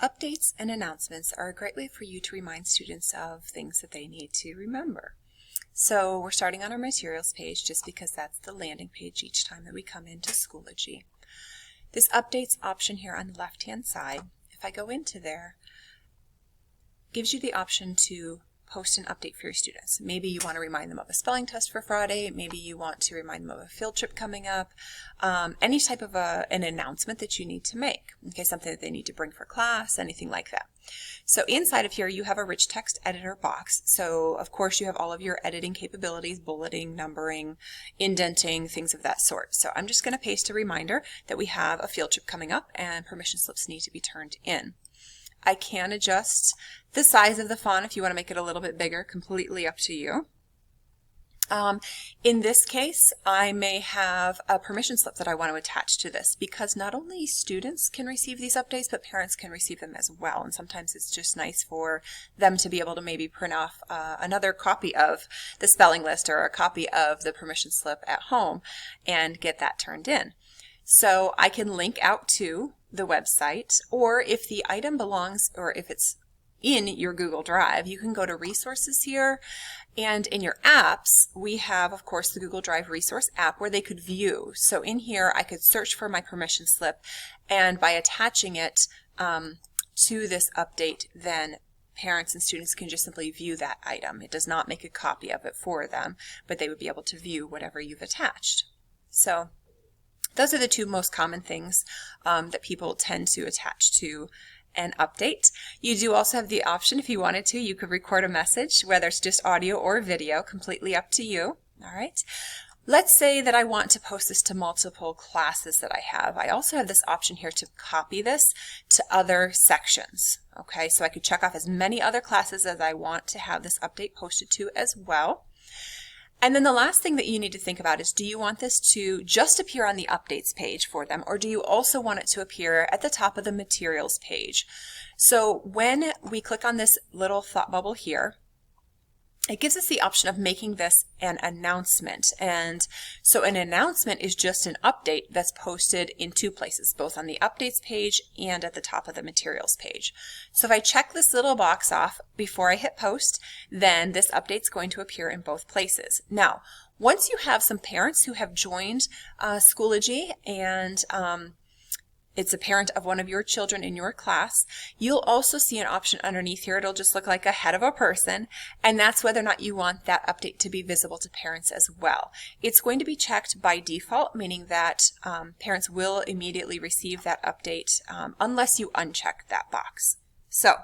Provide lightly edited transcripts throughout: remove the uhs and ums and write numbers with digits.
Updates and announcements are a great way for you to remind students of things that they need to remember. So we're starting on our materials page just because that's the landing page each time that we come into Schoology. This updates option here on the left hand side, if I go into there, gives you the option to post an update for your students. Maybe you want to remind them of a spelling test for Friday, maybe you want to remind them of a field trip coming up, any type of an announcement that you need to make, okay, something that they need to bring for class, anything like that. So inside of here you have a rich text editor box, so of course you have all of your editing capabilities, bulleting, numbering, indenting, things of that sort. So I'm just going to paste a reminder that we have a field trip coming up and permission slips need to be turned in. I can adjust the size of the font if you want to make it a little bit bigger, completely up to you. In this case, I may have a permission slip that I want to attach to this because not only students can receive these updates, but parents can receive them as well. And sometimes it's just nice for them to be able to maybe print off another copy of the spelling list or a copy of the permission slip at home and get that turned in. So I can link out to the website, or if the item belongs, or if it's in your Google Drive, you can go to resources here, and in your apps we have of course the Google Drive resource app where they could view. So in here I could search for my permission slip, and by attaching it to this update, then parents and students can just simply view that item. It does not make a copy of it for them, but they would be able to view whatever you've attached. So those are the two most common things that people tend to attach to an update. You do also have the option, if you wanted to, you could record a message, whether it's just audio or video, completely up to you. All right. Let's say that I want to post this to multiple classes that I have. I also have this option here to copy this to other sections. Okay, so I could check off as many other classes as I want to have this update posted to as well. And then the last thing that you need to think about is, do you want this to just appear on the updates page for them, or do you also want it to appear at the top of the materials page? So when we click on this little thought bubble here, it gives us the option of making this an announcement. And so an announcement is just an update that's posted in two places, both on the updates page and at the top of the materials page. So if I check this little box off before I hit post, then this update's going to appear in both places. Now, once you have some parents who have joined Schoology and it's a parent of one of your children in your class, you'll also see an option underneath here. It'll just look like a head of a person, and that's whether or not you want that update to be visible to parents as well. It's going to be checked by default, meaning that parents will immediately receive that update unless you uncheck that box. So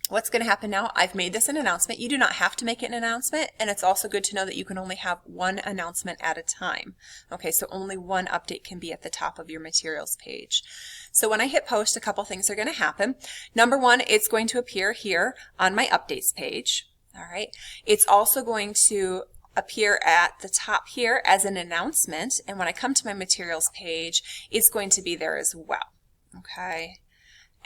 what's going to happen now? I've made this an announcement. You do not have to make it an announcement, and it's also good to know that you can only have one announcement at a time. Okay, so only one update can be at the top of your materials page. So when I hit post, a couple things are going to happen. Number one, it's going to appear here on my updates page. All right, it's also going to appear at the top here as an announcement, and when I come to my materials page, it's going to be there as well. Okay.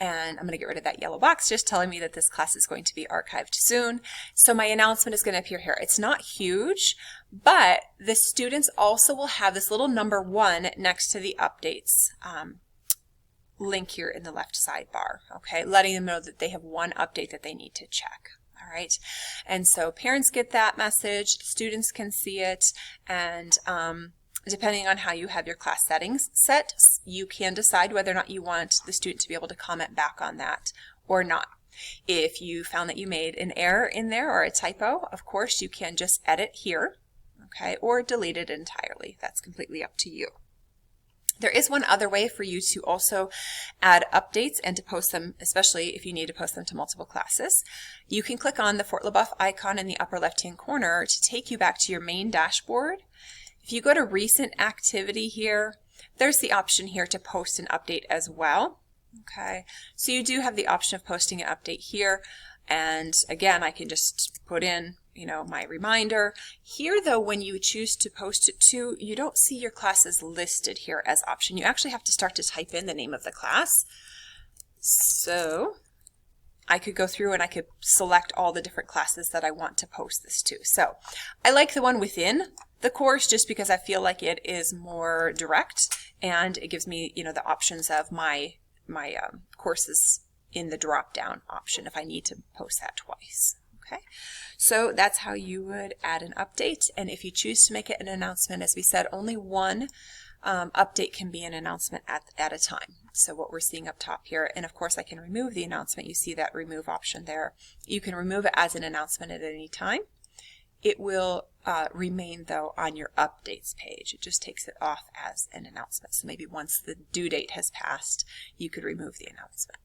And I'm going to get rid of that yellow box just telling me that this class is going to be archived soon. So my announcement is going to appear here. It's not huge, but the students also will have this little number 1 next to the updates link here in the left sidebar, okay, letting them know that they have one update that they need to check. All right, and so parents get that message, students can see it, and depending on how you have your class settings set, you can decide whether or not you want the student to be able to comment back on that or not. If you found that you made an error in there or a typo, of course you can just edit here, okay, or delete it entirely. That's completely up to you. There is one other way for you to also add updates and to post them, especially if you need to post them to multiple classes. You can click on the Fort LaBeouf icon in the upper left-hand corner to take you back to your main dashboard. If you go to recent activity here, there's the option here to post an update as well. Okay, so you do have the option of posting an update here, and again I can just put in, you know, my reminder. Here though, when you choose to post it to, you don't see your classes listed here as option. You actually have to start to type in the name of the class. So I could go through and I could select all the different classes that I want to post this to. So I like the one within the course just because I feel like it is more direct and it gives me, you know, the options of my courses in the drop down option if I need to post that twice. Okay, so that's how you would add an update, and if you choose to make it an announcement, as we said, only one update can be an announcement at a time. So what we're seeing up top here, and of course I can remove the announcement. You see that remove option there. You can remove it as an announcement at any time. It will remain though on your updates page. It just takes it off as an announcement. So maybe once the due date has passed, you could remove the announcement.